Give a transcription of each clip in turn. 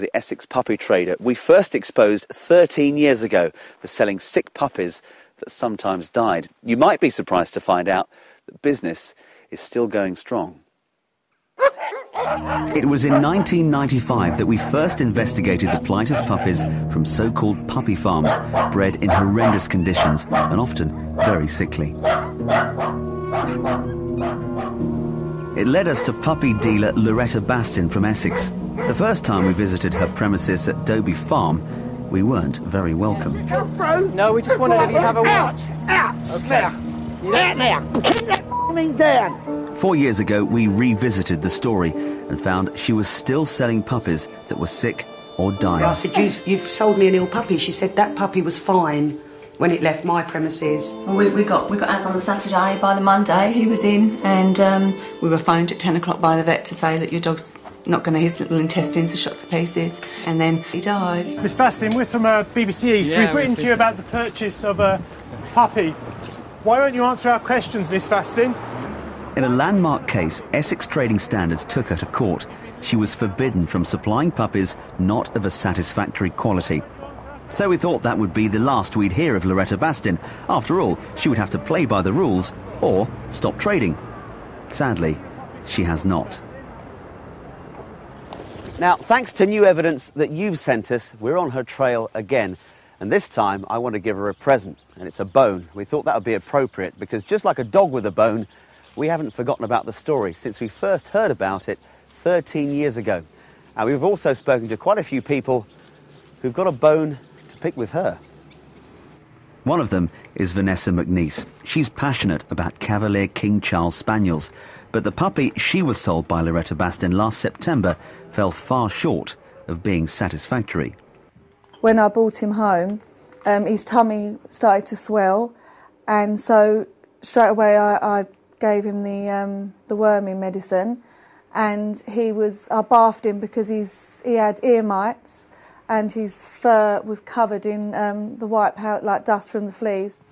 The Essex puppy trader we first exposed 13 years ago for selling sick puppies that sometimes died. You might be surprised to find out that business is still going strong. It was in 1995 that we first investigated the plight of puppies from so-called puppy farms, bred in horrendous conditions and often very sickly. It led us to puppy dealer Loretta Bastin from Essex. The first time we visited her premises at Dobe Farm, we weren't very welcome. No, we just wanted to have a walk. Out! Okay. Out now! Keep that thing down! 4 years ago, we revisited the story and found she was still selling puppies that were sick or dying. I said, you've sold me an ill puppy. She said that puppy was fine when it left my premises. Well, we got ads on the Saturday. By the Monday, he was in, and we were phoned at 10 o'clock by the vet to say that your dog's not going to, his little intestines are shot to pieces, and then he died. Miss Bastin, we're from BBC East. Yeah, we've written to you about the purchase of a puppy. Why won't you answer our questions, Miss Bastin? In a landmark case, Essex Trading Standards took her to court. She was forbidden from supplying puppies not of a satisfactory quality. So we thought that would be the last we'd hear of Loretta Bastin. After all, she would have to play by the rules or stop trading. Sadly, she has not. Now, thanks to new evidence that you've sent us, we're on her trail again. And this time, I want to give her a present, and it's a bone. We thought that would be appropriate because just like a dog with a bone, we haven't forgotten about the story since we first heard about it 13 years ago. And we've also spoken to quite a few people who've got a bone to pick with her. One of them is Vanessa McNeese. She's passionate about Cavalier King Charles Spaniels, but the puppy she was sold by Loretta Bastin last September fell far short of being satisfactory. When I brought him home, his tummy started to swell, and so straight away I gave him the worming medicine, and I bathed him because he had ear mites, and his fur was covered in the white powder, like dust from the fleas.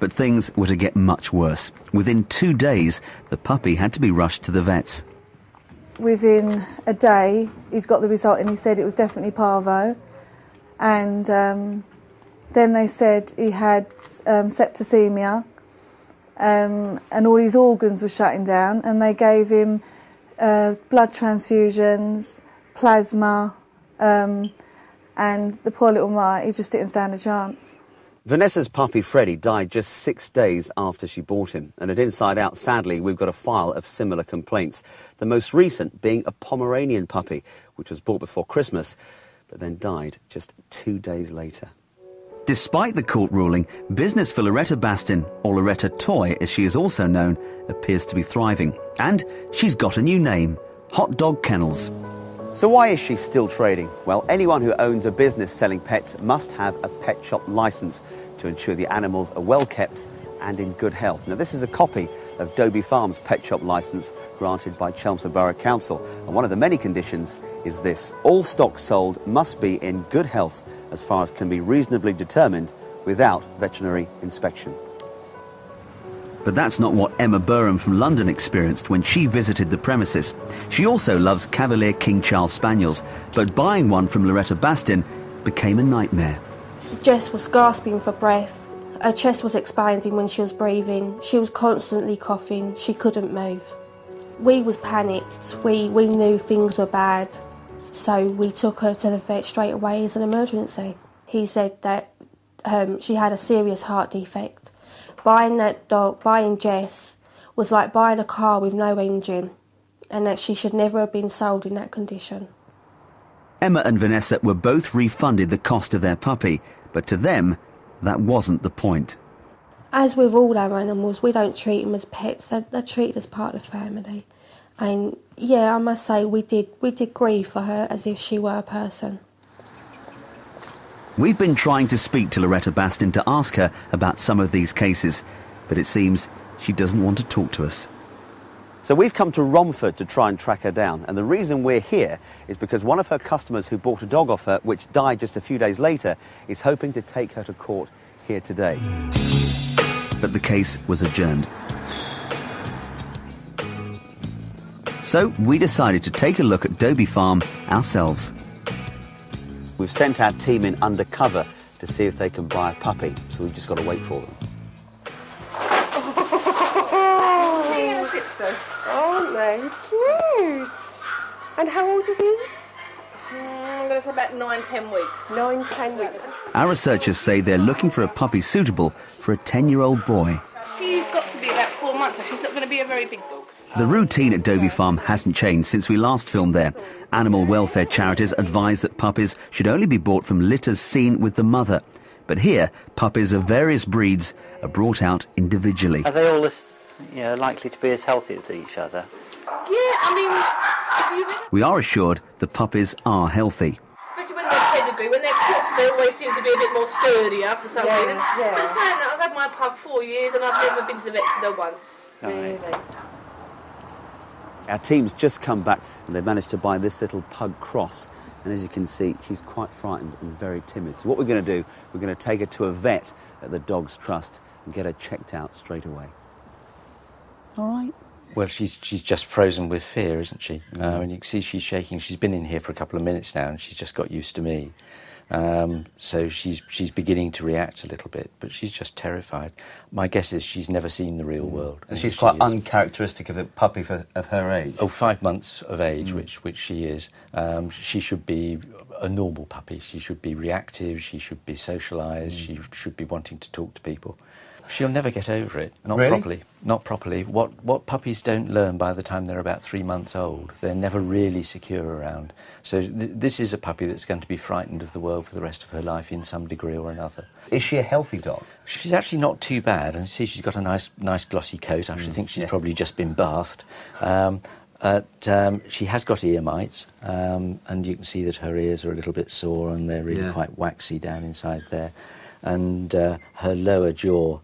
But things were to get much worse. Within 2 days, the puppy had to be rushed to the vets. Within a day, he'd got the result, and he said it was definitely parvo. And then they said he had septicemia, and all his organs were shutting down, and they gave him blood transfusions, plasma, and the poor little mite, he just didn't stand a chance. Vanessa's puppy Freddie died just 6 days after she bought him, and at Inside Out, sadly, we've got a file of similar complaints, the most recent being a Pomeranian puppy, which was bought before Christmas, but then died just 2 days later. Despite the court ruling, business for Loretta Bastin, or Loretta Toye as she is also known, appears to be thriving. And she's got a new name, Hot Dog Kennels. So why is she still trading? Well, anyone who owns a business selling pets must have a pet shop licence to ensure the animals are well kept and in good health. Now, this is a copy of Dobe Farm's pet shop licence granted by Chelmsford Borough Council. And one of the many conditions is this: all stock sold must be in good health as far as can be reasonably determined without veterinary inspection. But that's not what Emma Burham from London experienced when she visited the premises. She also loves Cavalier King Charles Spaniels, but buying one from Loretta Bastin became a nightmare. Jess was gasping for breath. Her chest was expanding when she was breathing. She was constantly coughing. She couldn't move. We was panicked. We knew things were bad. So we took her to the vet straight away as an emergency. He said that she had a serious heart defect. Buying that dog, buying Jess, was like buying a car with no engine, and that she should never have been sold in that condition. Emma and Vanessa were both refunded the cost of their puppy, but to them, that wasn't the point. As with all our animals, we don't treat them as pets, they're treated as part of the family. And yeah, I must say, we did grieve for her as if she were a person. We've been trying to speak to Loretta Bastin to ask her about some of these cases, but it seems she doesn't want to talk to us. So we've come to Romford to try and track her down, and the reason we're here is because one of her customers who bought a dog off her, which died just a few days later, is hoping to take her to court here today. But the case was adjourned. So we decided to take a look at Dobe Farm ourselves. We've sent our team in undercover to see if they can buy a puppy, so we've just got to wait for them. Aren't they cute? And how old are these? I'm going to say about 9-10 weeks. 9-10 weeks. Our researchers say they're looking for a puppy suitable for a 10-year-old boy. She's got to be about 4 months, so she's not going to be a very big dog. The routine at Dobe Farm hasn't changed since we last filmed there. Animal welfare charities advise that puppies should only be bought from litters seen with the mother. But here, puppies of various breeds are brought out individually. Are they all likely to be as healthy as each other? Yeah, I mean... We are assured the puppies are healthy. Especially when they're pedigree, when they're crossed, they always seem to be a bit more sturdier for some reason. Yeah. But saying that, I've had my pug 4 years and I've never been to the vet with her once. Really? Our team's just come back and they've managed to buy this little pug cross. And as you can see, she's quite frightened and very timid. So what we're going to do, we're going to take her to a vet at the Dogs Trust and get her checked out straight away. All right. Well, she's just frozen with fear, isn't she? And you can see she's shaking. She's been in here for a couple of minutes now and she's just got used to me. So she's beginning to react a little bit, but she's just terrified. My guess is she's never seen the real world. And she's quite uncharacteristic of a puppy of her age. Oh, 5 months of age, which she is. She should be a normal puppy. She should be reactive, she should be socialised, she should be wanting to talk to people. She'll never get over it. Not really? Properly. Not properly. What puppies don't learn by the time they're about 3 months old, they're never really secure around. So this is a puppy that's going to be frightened of the world for the rest of her life in some degree or another. Is she a healthy dog? She's actually not too bad. And see, she's got a nice glossy coat. I should think she's probably just been bathed. She has got ear mites, and you can see that her ears are a little bit sore and they're really quite waxy down inside there. And her lower jaw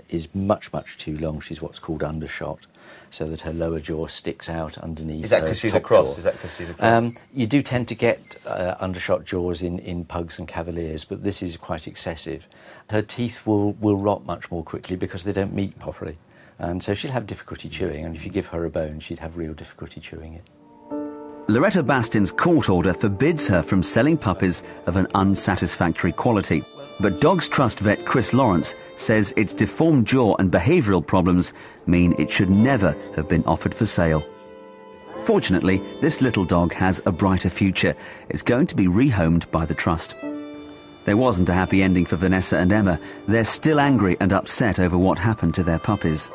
is much too long. She's what's called undershot, so that her lower jaw sticks out underneath. Is that because she's a cross? Is that because she's a cross? You do tend to get undershot jaws in pugs and cavaliers, but this is quite excessive. Her teeth will rot much more quickly because they don't meet properly, and so she'll have difficulty chewing. And if you give her a bone, she'd have real difficulty chewing it. Loretta Bastin's court order forbids her from selling puppies of an unsatisfactory quality. But Dogs Trust vet Chris Lawrence says its deformed jaw and behavioural problems mean it should never have been offered for sale. Fortunately, this little dog has a brighter future. It's going to be rehomed by the Trust. There wasn't a happy ending for Vanessa and Emma. They're still angry and upset over what happened to their puppies.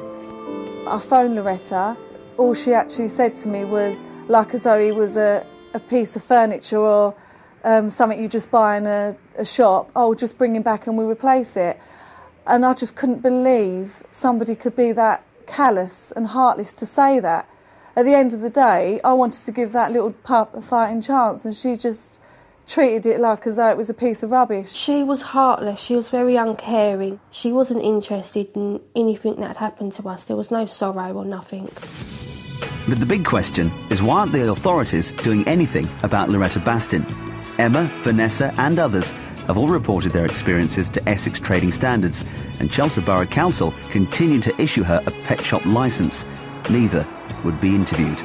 I phoned Loretta. All she actually said to me was, like as though he was a piece of furniture or something you just buy in a shop, oh, just bring him back and we'll replace it. And I just couldn't believe somebody could be that callous and heartless to say that. At the end of the day, I wanted to give that little pup a fighting chance, and she just treated it like as though it was a piece of rubbish. She was heartless, she was very uncaring. She wasn't interested in anything that had happened to us. There was no sorrow or nothing. But the big question is, why aren't the authorities doing anything about Loretta Bastin? Emma, Vanessa and others have all reported their experiences to Essex Trading Standards, and Chelsea Borough Council continued to issue her a pet shop licence. Neither would be interviewed.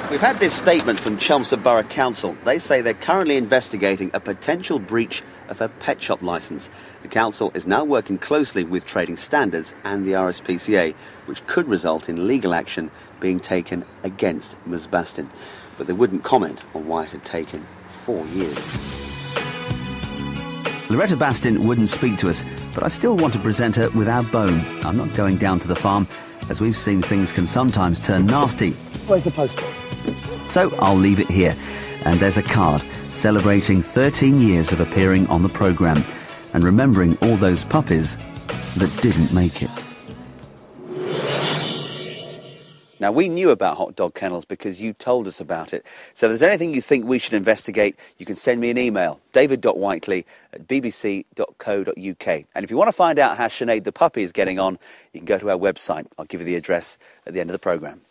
We've had this statement from Chelsea Borough Council. They say they're currently investigating a potential breach of her pet shop licence. The council is now working closely with Trading Standards and the RSPCA, which could result in legal action being taken against Ms Bastin. But they wouldn't comment on why it had taken 4 years. Loretta Bastin wouldn't speak to us, but I still want to present her with our bone. I'm not going down to the farm, as we've seen things can sometimes turn nasty. Where's the postcode? So I'll leave it here. And there's a card celebrating 13 years of appearing on the programme and remembering all those puppies that didn't make it. Now, we knew about hot dog kennels because you told us about it. So if there's anything you think we should investigate, you can send me an email, david.whiteley@bbc.co.uk. And if you want to find out how Sinead the puppy is getting on, you can go to our website. I'll give you the address at the end of the programme.